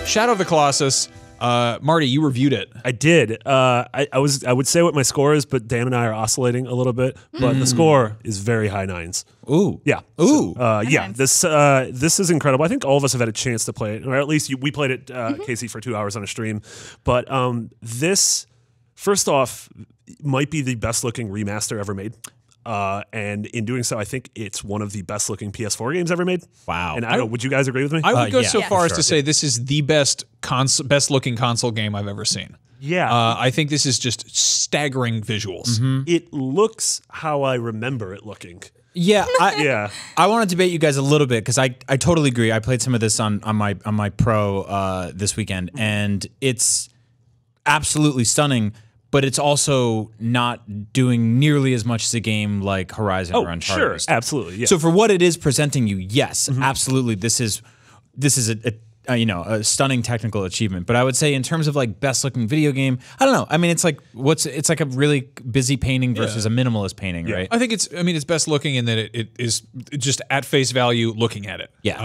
Shadow of the Colossus. Marty, you reviewed it. I did. I would say what my score is, but Dan and I are oscillating a little bit. But the score is very high nines. Ooh. Yeah. Ooh. So, yeah. This is incredible. I think all of us have had a chance to play it, or at least we played it, Casey, for 2 hours on a stream. But this, first off, might be the best looking remaster ever made. And in doing so, I think it's one of the best looking PS4 games ever made. Wow. And I don't know, would you guys agree with me? I would go yeah, so far as sure. to say this is the best looking console game I've ever seen. Yeah. I think this is just staggering visuals. It looks how I remember it looking. Yeah, Yeah. I want to debate you guys a little bit because I totally agree. I played some of this on my Pro this weekend, and it's absolutely stunning. But it's also not doing nearly as much as a game like Horizon or Uncharted. Sure, absolutely. Yeah. So for what it is presenting you, yes, absolutely, this is a stunning technical achievement. But I would say in terms of like best looking video game, I don't know. I mean, it's like a really busy painting versus a minimalist painting, right? I think it's best looking in that it is just at face value looking at it. Yeah.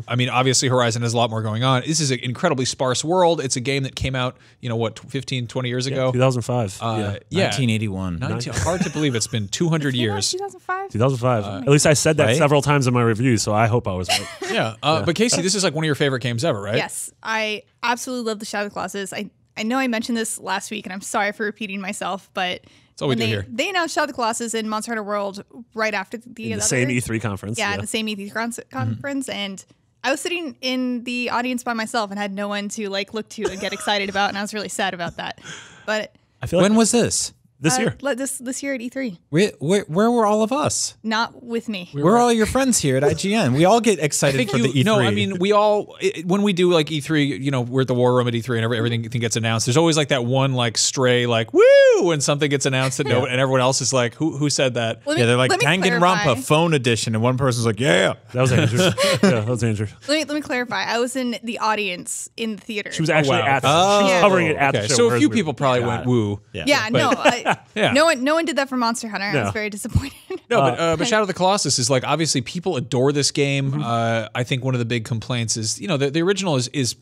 I mean, obviously Horizon has a lot more going on. This is an incredibly sparse world. It's a game that came out, 15, 20 years ago. 2005. Yeah. 1981. Hard to believe it's been 200 years. 2005. 2005. At least I said that right? several times in my review, so I hope I was right. Yeah. But Casey, this is like one of your favorite games ever, right? Yes, I absolutely love the Shadow of the Colossus. I know I mentioned this last week, and I'm sorry for repeating myself, but all we when do here. they announced Shadow of the Colossus in Monster Hunter World right after the Same E3 conference. Yeah, the same E3 conference, and I was sitting in the audience by myself and had no one to like look to and get excited about, and I was really sad about that. But I feel like When was this? this year. this year at E3, Where were all of us? not with me. Where are all your friends here at IGN? We all get excited for the E3. No, I mean, we all, when we do like E3, we're at the war room at E3 and everything gets announced. There's always like that one like stray like, woo, when something gets announced and everyone else is like, who said that? Let me- yeah, they're like let me Danganronpa clarify. phone edition, and one person's like, yeah. That was Andrew. Yeah, that was Andrew. Let me clarify. I was in the audience in the theater. She was actually wow. at the she was covering it at the Okay, show. so a whereas few we- people probably went woo. Yeah, no, Yeah. no one did that for Monster Hunter. I was very disappointed. No, but Shadow of the Colossus is like, obviously people adore this game. I think one of the big complaints is, the original is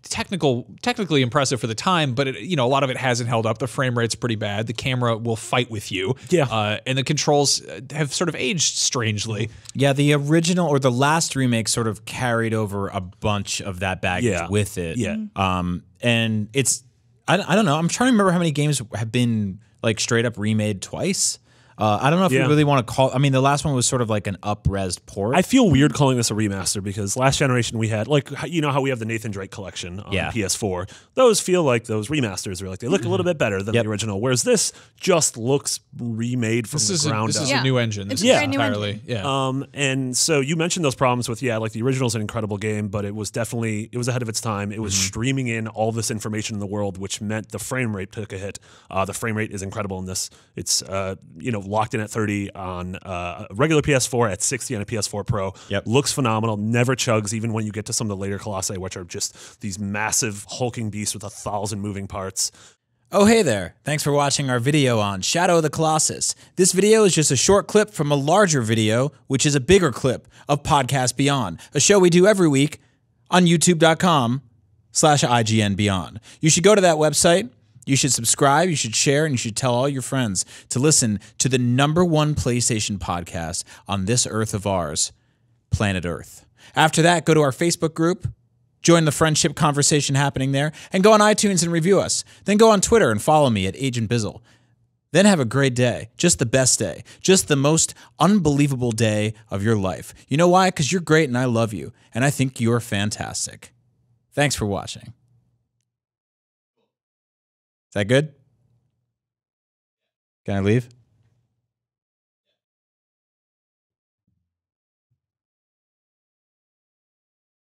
technically impressive for the time, but a lot of it hasn't held up. The frame rate's pretty bad. The camera will fight with you. Yeah. And the controls have sort of aged strangely. Yeah, the original or the last remake sort of carried over a bunch of that baggage with it. Yeah. And it's, I don't know. I'm trying to remember how many games have been like straight up remade twice. I don't know if we really want to call. I mean, the last one was sort of like an up-resed port. I feel weird calling this a remaster because last generation we had, like, how we have the Nathan Drake collection on PS4. Those feel like those remasters are like, they look a little bit better than the original, whereas this just looks remade from the ground up. This is a new engine. It's This a is brand new entirely, engine. yeah. And so you mentioned those problems with, like the original's an incredible game, but it was ahead of its time. It was streaming in all this information in the world, which meant the frame rate took a hit. The frame rate is incredible in this. It's, locked in at 30 on a regular PS4, at 60 on a PS4 Pro. Looks phenomenal, never chugs, even when you get to some of the later Colossi, which are just these massive hulking beasts with 1,000 moving parts. Oh, hey there. Thanks for watching our video on Shadow of the Colossus. This video is just a short clip from a larger video, which is a bigger clip of Podcast Beyond, a show we do every week on youtube.com/IGN Beyond. You should go to that website. You should subscribe, you should share, and you should tell all your friends to listen to the #1 PlayStation podcast on this Earth of ours, Planet Earth. After that, go to our Facebook group, join the friendship conversation happening there, and go on iTunes and review us. Then go on Twitter and follow me at Agent Bizzle. Then have a great day, just the best day, just the most unbelievable day of your life. You know why? Because you're great and I love you, and I think you're fantastic. Thanks for watching. Is that good? Can I leave?